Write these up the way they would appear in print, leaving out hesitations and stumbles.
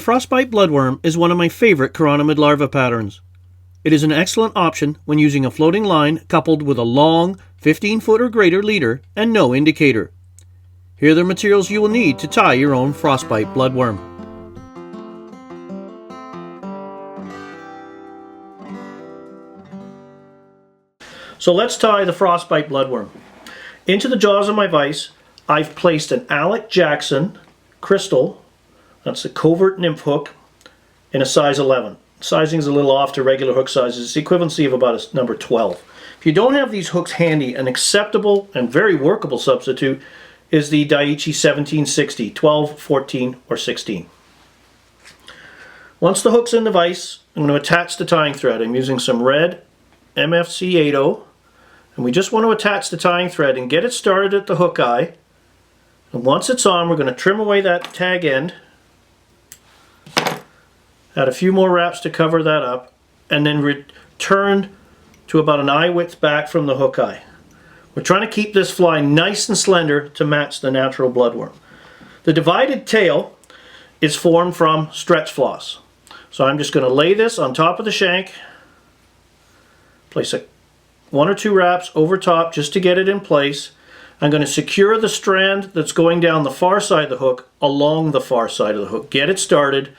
Frostbite Bloodworm is one of my favorite Chironomid larva patterns. It is an excellent option when using a floating line coupled with a long 15-foot or greater leader and no indicator. Here are the materials you will need to tie your own Frostbite Bloodworm. So let's tie the Frostbite Bloodworm. Into the jaws of my vise, I've placed an Alec Jackson crystal, that's a covert nymph hook, in a size 11. Sizing is a little off to regular hook sizes. It's the equivalency of about a number 12. If you don't have these hooks handy, an acceptable and very workable substitute is the Daiichi 1760, 12, 14, or 16. Once the hook's in the vise, I'm going to attach the tying thread. I'm using some red MFC 80, and we just want to attach the tying thread and get it started at the hook eye. And once it's on, we're going to trim away that tag end, add a few more wraps to cover that up, and then return to about an eye width back from the hook eye. We're trying to keep this fly nice and slender to match the natural bloodworm. The divided tail is formed from stretch floss. So I'm just going to lay this on top of the shank, place one or two wraps over top just to get it in place. I'm going to secure the strand that's going down the far side of the hook along the far side of the hook. Get it started,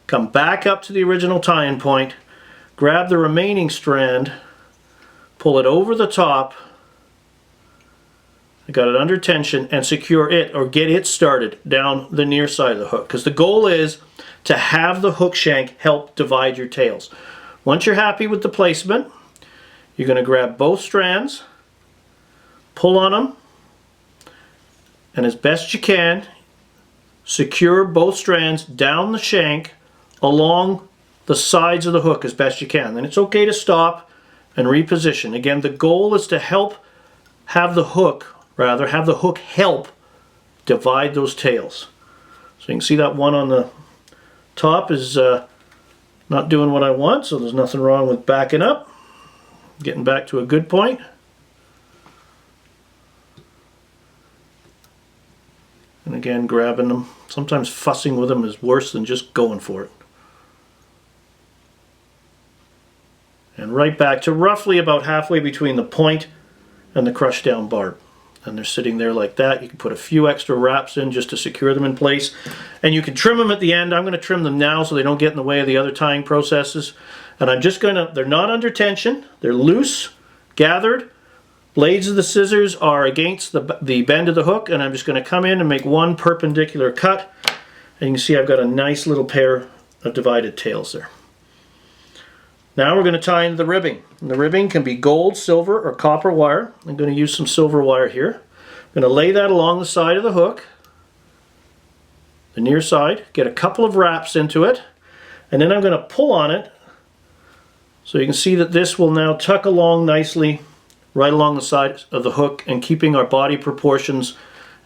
come back up to the original tie-in point, grab the remaining strand, pull it over the top, I got it under tension, and secure it or get it started down the near side of the hook, because the goal is to have the hook shank help divide your tails. Once you're happy with the placement, you're going to grab both strands, pull on them, and as best you can, secure both strands down the shank along the sides of the hook as best you can. Then it's okay to stop and reposition. Again, the goal is to have the hook help divide those tails. So you can see that one on the top is not doing what I want, so there's nothing wrong with backing up, getting back to a good point. And again, grabbing them. Sometimes fussing with them is worse than just going for it. And right back to roughly about halfway between the point and the crushed down barb. And they're sitting there like that. You can put a few extra wraps in just to secure them in place. And you can trim them at the end. I'm going to trim them now so they don't get in the way of the other tying processes. And I'm just going to, they're not under tension. They're loose, gathered. Blades of the scissors are against the bend of the hook, and I'm just going to come in and make one perpendicular cut. And you can see I've got a nice little pair of divided tails there. Now we're going to tie into the ribbing. And the ribbing can be gold, silver, or copper wire. I'm going to use some silver wire here. I'm going to lay that along the side of the hook, the near side, get a couple of wraps into it, and then I'm going to pull on it so you can see that this will now tuck along nicely right along the side of the hook and keeping our body proportions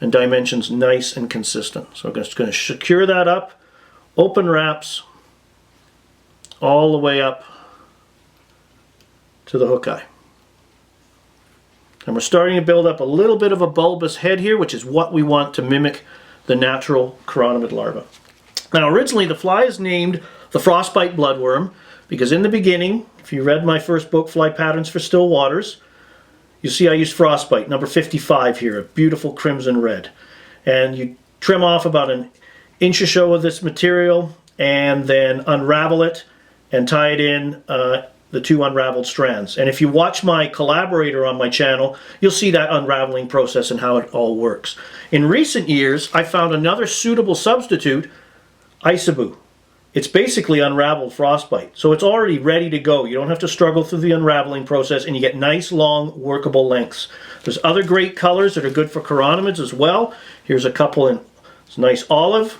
and dimensions nice and consistent. So I'm just going to secure that up, open wraps all the way up to the hook eye. And we're starting to build up a little bit of a bulbous head here, which is what we want to mimic the natural Chironomid larva. Now originally the fly is named the Frostbite Bloodworm because in the beginning, if you read my first book, Fly Patterns for Still Waters, you see I used Frostbite, number 55 here, a beautiful crimson red. And you trim off about an inch or so of this material and then unravel it and tie it in the two unraveled strands. And if you watch my collaborator on my channel, you'll see that unraveling process and how it all works. In recent years, I found another suitable substitute, Isabu. It's basically unraveled frostbite. So it's already ready to go. You don't have to struggle through the unraveling process and you get nice, long, workable lengths. There's other great colors that are good for chironomids as well. Here's a couple in it's nice olive,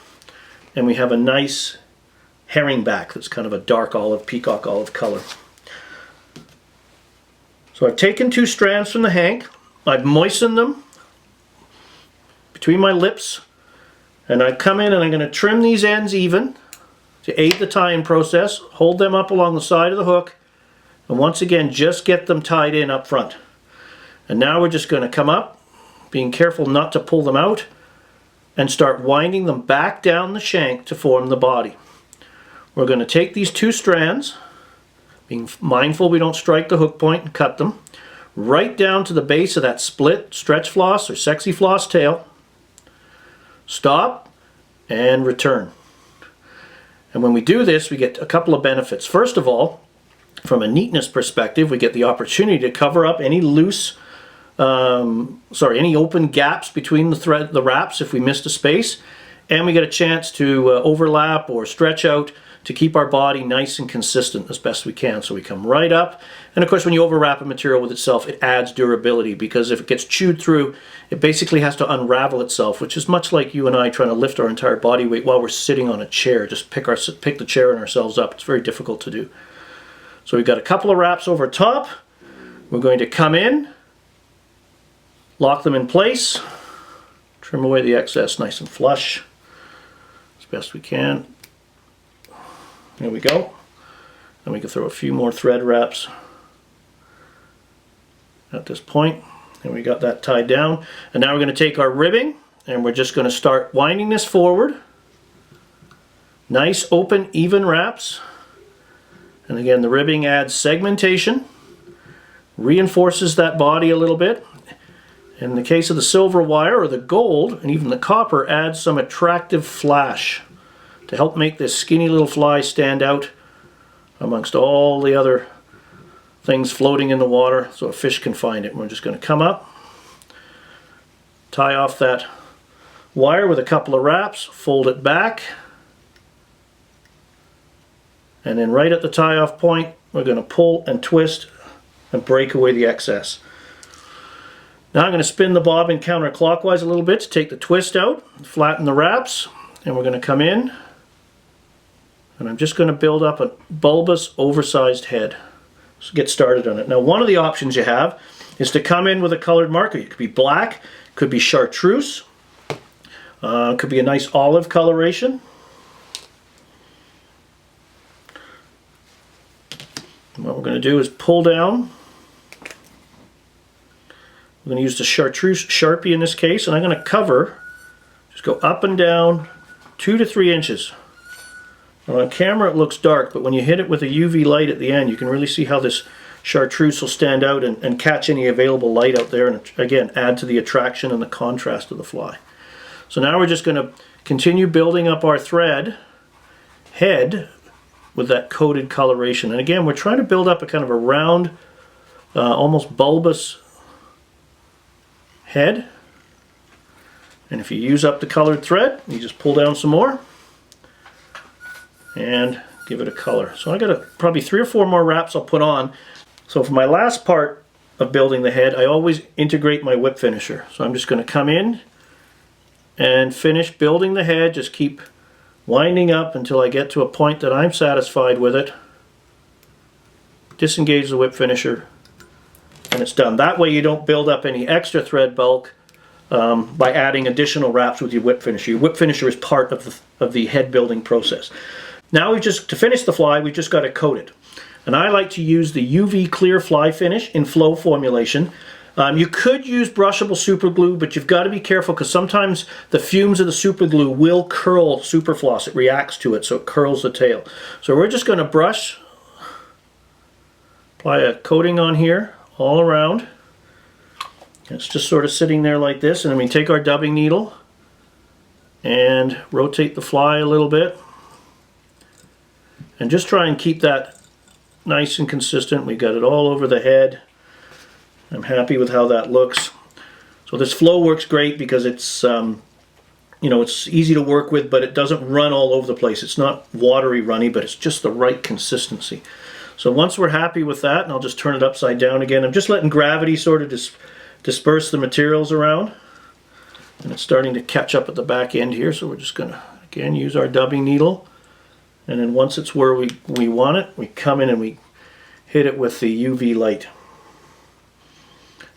and we have a nice herringback that's kind of a dark olive, peacock olive color. So I've taken two strands from the hank, I've moistened them between my lips, and I come in and I'm going to trim these ends even to aid the tying process, hold them up along the side of the hook, and once again just get them tied in up front. And now we're just going to come up, being careful not to pull them out, and start winding them back down the shank to form the body. we're going to take these 2 strands, being mindful we don't strike the hook point and cut them, right down to the base of that split stretch floss or sexy floss tail, stop, and return. And when we do this, we get a couple of benefits. First of all, from a neatness perspective, we get the opportunity to cover up any any open gaps between the wraps if we missed a space, and we get a chance to overlap or stretch out to keep our body nice and consistent as best we can. So we come right up, and of course when you overwrap a material with itself, it adds durability, because if it gets chewed through, it basically has to unravel itself, which is much like you and I trying to lift our entire body weight while we're sitting on a chair. Just pick the chair and ourselves up. It's very difficult to do. So we've got a couple of wraps over top. We're going to come in, lock them in place, trim away the excess nice and flush as best we can. There we go. And we can throw a few more thread wraps at this point. And we got that tied down. And now we're going to take our ribbing and we're just going to start winding this forward. Nice, open, even wraps. And again, the ribbing adds segmentation, reinforces that body a little bit. In the case of the silver wire or the gold and even the copper, adds some attractive flash to help make this skinny little fly stand out amongst all the other things floating in the water so a fish can find it. And we're just going to come up, tie off that wire with a couple of wraps, fold it back, and then right at the tie-off point, we're going to pull and twist and break away the excess. Now I'm going to spin the bobbin counterclockwise a little bit to take the twist out, flatten the wraps, and we're going to come in, and I'm just going to build up a bulbous, oversized head. So get started on it. Now one of the options you have is to come in with a colored marker. It could be black, could be chartreuse, could be a nice olive coloration. And what we're going to do is pull down. We're going to use the chartreuse Sharpie in this case, and I'm going to cover, just go up and down 2 to 3 inches. Now on camera it looks dark, but when you hit it with a UV light at the end, you can really see how this chartreuse will stand out and catch any available light out there, and again add to the attraction and the contrast of the fly. So now we're just going to continue building up our thread head with that coated coloration. And again, we're trying to build up a kind of a round, almost bulbous head. And if you use up the colored thread, you just pull down some more and give it a color. So I got probably 3 or 4 more wraps I'll put on. So for my last part of building the head, I always integrate my whip finisher. So I'm just going to come in and finish building the head, just keep winding up until I get to a point that I'm satisfied with it. Disengage the whip finisher, and it's done. That way you don't build up any extra thread bulk by adding additional wraps with your whip finisher. Your whip finisher is part of the head building process. Now to finish the fly, we've just got to coat it. And I like to use the UV clear fly finish in flow formulation. You could use brushable super glue, but you've got to be careful because sometimes the fumes of the super glue will curl super floss. It reacts to it, so it curls the tail. So we're just going to brush, apply a coating on here all around. It's just sort of sitting there like this, and then we take our dubbing needle and rotate the fly a little bit. And just try and keep that nice and consistent. We got it all over the head. I'm happy with how that looks. So this flow works great because it's it's easy to work with, but it doesn't run all over the place. It's not watery runny, but it's just the right consistency. So once we're happy with that, and I'll just turn it upside down again, I'm just letting gravity sort of disperse the materials around. And it's starting to catch up at the back end here, so we're just going to, again, use our dubbing needle. And then once it's where we want it, we come in and we hit it with the UV light.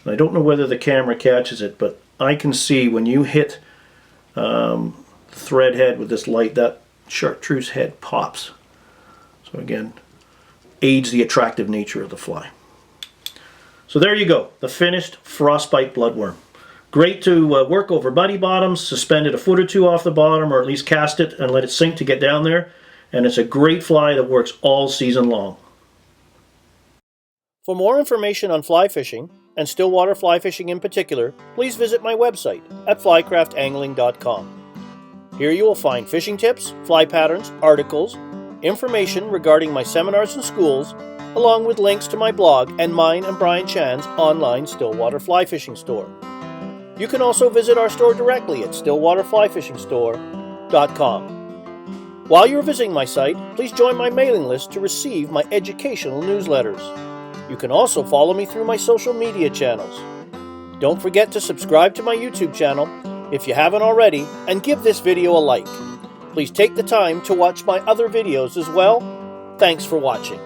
And I don't know whether the camera catches it, but I can see when you hit the thread head with this light, that chartreuse head pops. So again, aids the attractive nature of the fly. So there you go, the finished Frostbite Bloodworm. Great to work over muddy bottoms, suspend it a foot or two off the bottom, or at least cast it and let it sink to get down there. and it's a great fly that works all season long. For more information on fly fishing, and stillwater fly fishing in particular, please visit my website at flycraftangling.com. Here you will find fishing tips, fly patterns, articles, information regarding my seminars and schools, along with links to my blog and mine and Brian Chan's online stillwater fly fishing store. You can also visit our store directly at stillwaterflyfishingstore.com. While you're visiting my site, please join my mailing list to receive my educational newsletters. You can also follow me through my social media channels. Don't forget to subscribe to my YouTube channel if you haven't already, and give this video a like. Please take the time to watch my other videos as well. Thanks for watching.